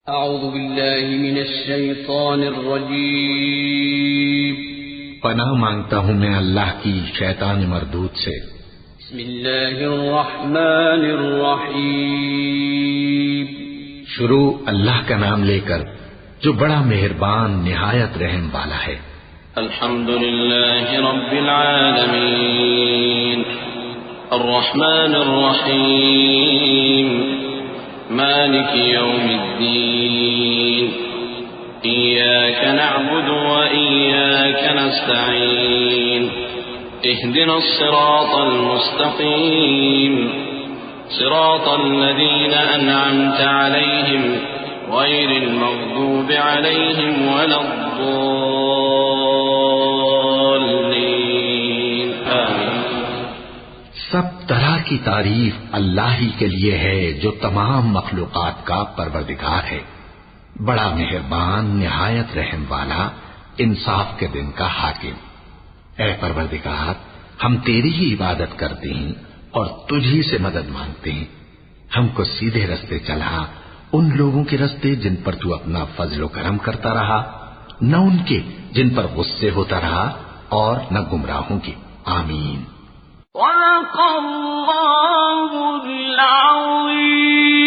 اعوذ باللہ من الشیطان الرجیم پناہ مانگتا ہوں میں اللہ کی شیطان مردود سے۔ بسم اللہ الرحمن الرحیم شروع اللہ کا نام لے کر جو بڑا مہربان نہایت رحم والا ہے۔ الحمد للہ رب العالمین الرحمن الرحیم مالک یوم الدین إياك نعبد وإياك نستعين اهدنا الصراط المستقيم صراط الذين أنعمت عليهم غير المغضوب عليهم ولا الضالين آمين۔ سب طرح کی تعریف اللہ ہی کے لیے ہے جو تمام مخلوقات کا پروردگار ہے، بڑا مہربان نہایت رحم والا، انصاف کے دن کا حاکم۔ اے پروردگار، ہم تیری ہی عبادت کرتے ہیں اور تجھی سے مدد مانگتے ہیں۔ ہم کو سیدھے رستے چلا، ان لوگوں کے رستے جن پر تو اپنا فضل و کرم کرتا رہا، نہ ان کے جن پر غصے ہوتا رہا اور نہ گمراہوں کے۔ آمین۔ صدق اللہ العظیم۔